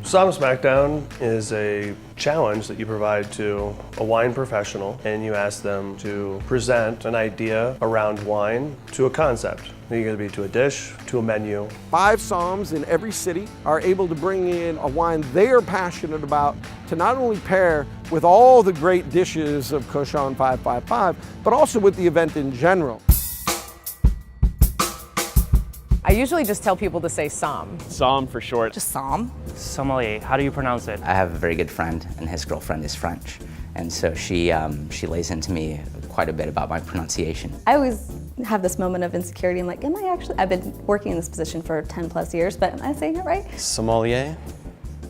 Somm Smackdown is a challenge that you provide to a wine professional, and you ask them to present an idea around wine to a concept. It could be to a dish, to a menu. 5 somms in every city are able to bring in a wine they are passionate about to not only pair with all the great dishes of Cochon 555, but also with the event in general. I usually just tell people to say Somm. Somm for short. Just Somm. Sommelier, how do you pronounce it? I have a very good friend, and his girlfriend is French. And so she lays into me quite a bit about my pronunciation. I always have this moment of insecurity. I'm like, am I actually, I've been working in this position for 10 plus years, but am I saying it right? Sommelier.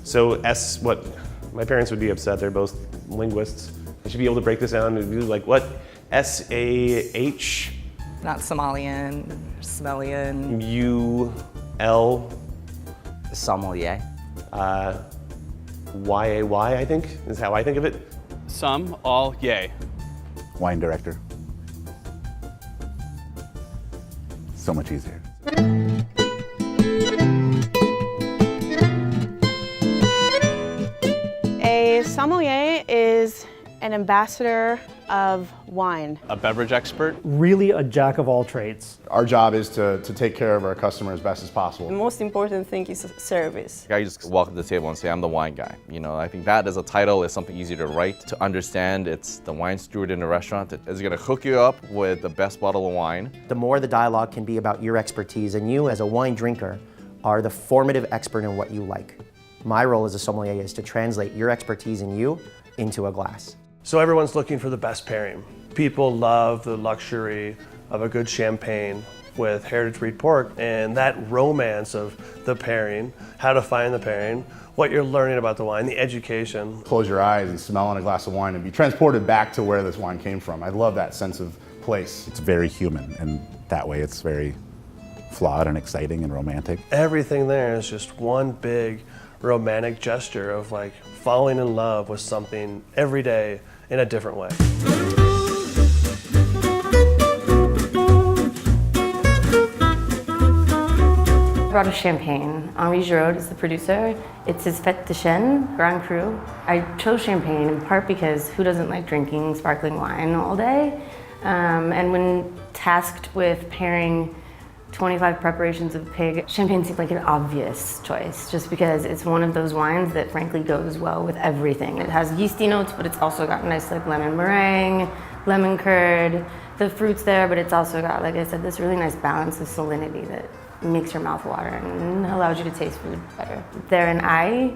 So what my parents would be upset, they're both linguists. I should be able to break this down and do like what? S-A-H? Not Somalian, Smellian. U-L? Sommelier. Y-A-Y, I think, is how I think of it. Some, all, yay. Wine director. So much easier. A sommelier is an ambassador of wine. A beverage expert. Really a jack of all trades. Our job is to take care of our customer as best as possible. The most important thing is service. I just walk up to the table and say, I'm the wine guy. You know, I think that as a title is something easy to write, to understand. It's the wine steward in a restaurant that is gonna hook you up with the best bottle of wine. The more the dialogue can be about your expertise, and you as a wine drinker are the formative expert in what you like. My role as a sommelier is to translate your expertise in you into a glass. So everyone's looking for the best pairing. People love the luxury of a good champagne with heritage breed pork, and that romance of the pairing, how to find the pairing, what you're learning about the wine, the education. Close your eyes and smell on a glass of wine and be transported back to where this wine came from. I love that sense of place. It's very human, and that way it's very flawed and exciting and romantic. Everything there is just one big romantic gesture of like falling in love with something every day in a different way. I brought a champagne. Henri GIRAUD is the producer. It's his fête de chêne, Grand Cru. I chose champagne in part because who doesn't like drinking sparkling wine all day? And when tasked with pairing 25 preparations of pig, champagne seemed like an obvious choice, just because it's one of those wines that frankly goes well with everything. It has yeasty notes, but it's also got nice like lemon meringue, lemon curd, the fruits there, but it's also got, like I said, this really nice balance of salinity that makes your mouth water and allows you to taste food better. They're in Aix,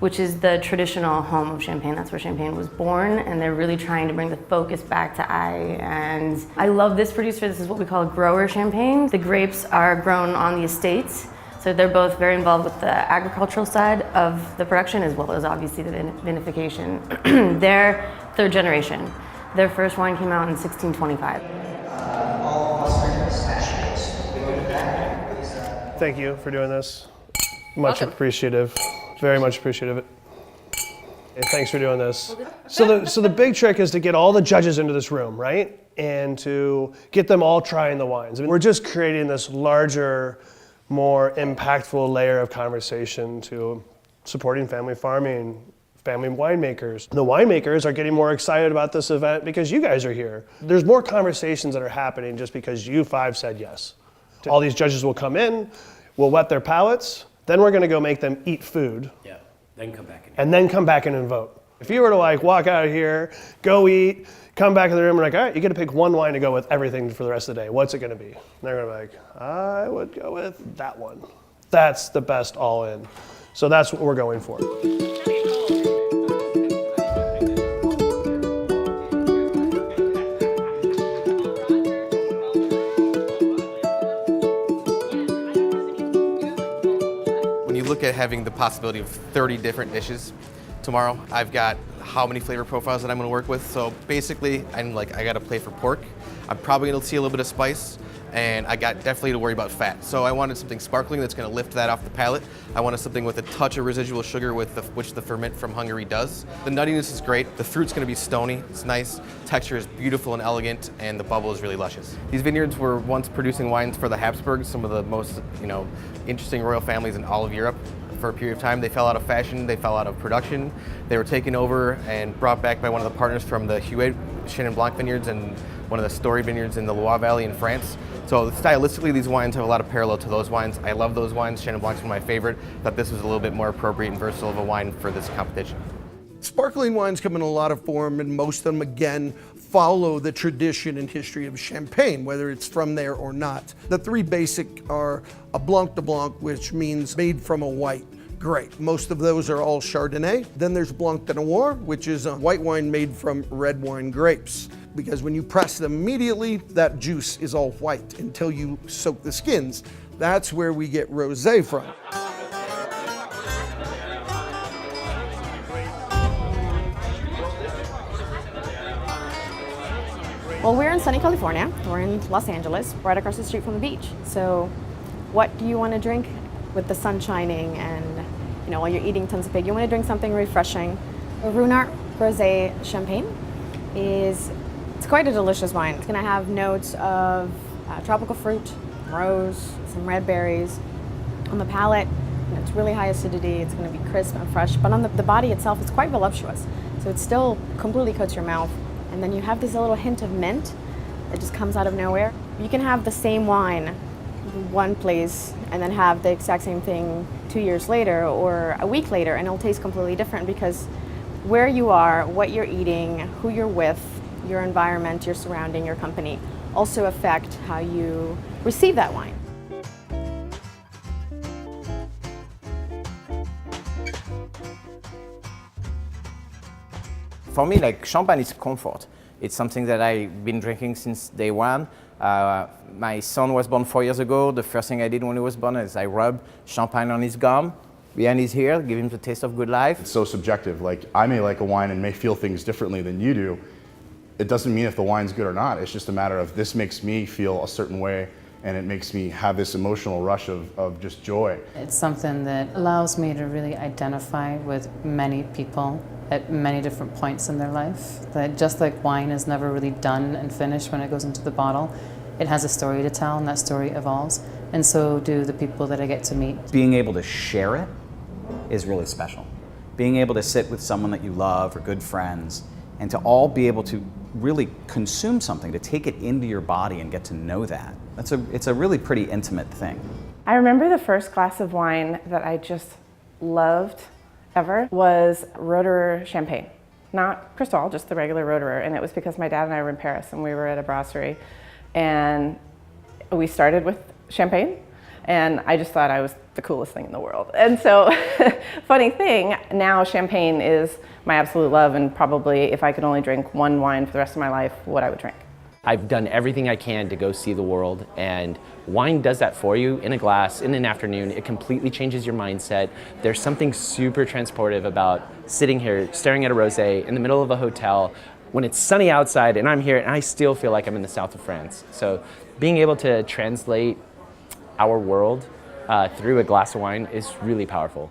which is the traditional home of Champagne. That's where Champagne was born, and they're really trying to bring the focus back to Aix. And I love this producer. This is what we call a grower champagne. The grapes are grown on the estates, so they're both very involved with the agricultural side of the production, as well as obviously the vinification. They're third generation. Their first wine came out in 1625. Thank you for doing this. Much appreciative. Very much appreciative. Hey, thanks for doing this. So the big trick is to get all the judges into this room, right? And to get them all trying the wines. I mean, we're just creating this larger, more impactful layer of conversation to supporting family farming, family winemakers. The winemakers are getting more excited about this event because you guys are here. There's more conversations that are happening just because you 5 said yes. All these judges will come in, we'll wet their palates, then we're gonna go make them eat food. Yeah, then come back in. And then come back in and vote. If you were to like walk out of here, go eat, come back in the room and like, all right, you get to pick one wine to go with everything for the rest of the day. What's it gonna be? And they're gonna be like, I would go with that one. That's the best all in. So that's what we're going for. Look at having the possibility of 30 different dishes tomorrow. I've got how many flavor profiles that I'm gonna work with. So basically, I'm like, I got a plate for pork. I'm probably gonna see a little bit of spice, and I got definitely to worry about fat. So I wanted something sparkling that's going to lift that off the palate. I wanted something with a touch of residual sugar, which the ferment from Hungary does. The nuttiness is great. The fruit's going to be stony. It's nice. Texture is beautiful and elegant, and the bubble is really luscious. These vineyards were once producing wines for the Habsburgs, some of the most interesting royal families in all of Europe. For a period of time, they fell out of fashion, they fell out of production. They were taken over and brought back by one of the partners from the Huet Chenin Blanc vineyards and one of the Story vineyards in the Loire Valley in France. So stylistically, these wines have a lot of parallel to those wines. I love those wines. Chenin Blanc's one of my favorite. Thought this was a little bit more appropriate and versatile of a wine for this competition. Sparkling wines come in a lot of form, and most of them, again, follow the tradition and history of champagne, whether it's from there or not. The three basic are a Blanc de Blanc, which means made from a white grape. Most of those are all Chardonnay. Then there's Blanc de Noir, which is a white wine made from red wine grapes. Because when you press them immediately, that juice is all white until you soak the skins. That's where we get rosé from. Well, we're in sunny California. We're in Los Angeles, right across the street from the beach. So what do you want to drink with the sun shining and while you're eating tons of pig? You want to drink something refreshing. A Ruinart Rosé Champagne it's quite a delicious wine. It's going to have notes of tropical fruit, rose, some red berries. On the palate, it's really high acidity. It's going to be crisp and fresh, but on the body itself, it's quite voluptuous. So it still completely coats your mouth. And then you have this little hint of mint that just comes out of nowhere. You can have the same wine one place and then have the exact same thing 2 years later or a week later, and it'll taste completely different because where you are, what you're eating, who you're with, your environment, your surrounding, your company also affect how you receive that wine. For me, champagne is comfort. It's something that I've been drinking since day one. My son was born 4 years ago. The first thing I did when he was born is I rubbed champagne on his gum, behind his ear, give him the taste of good life. It's so subjective. I may like a wine and may feel things differently than you do. It doesn't mean if the wine's good or not. It's just a matter of this makes me feel a certain way, and it makes me have this emotional rush of just joy. It's something that allows me to really identify with many people at many different points in their life. That just like wine is never really done and finished when it goes into the bottle, it has a story to tell, and that story evolves. And so do the people that I get to meet. Being able to share it is really special. Being able to sit with someone that you love or good friends, and to all be able to really consume something, to take it into your body and get to know that. It's a really pretty intimate thing. I remember the first glass of wine that I just loved ever was Roederer Champagne. Not Cristal, just the regular Roederer. And it was because my dad and I were in Paris and we were at a brasserie. And we started with champagne. And I just thought I was the coolest thing in the world. And so, funny thing, now champagne is my absolute love, and probably if I could only drink one wine for the rest of my life, what I would drink. I've done everything I can to go see the world, and wine does that for you in a glass, in an afternoon. It completely changes your mindset. There's something super transportive about sitting here, staring at a rosé in the middle of a hotel when it's sunny outside, and I'm here, and I still feel like I'm in the south of France. So being able to translate our world through a glass of wine is really powerful.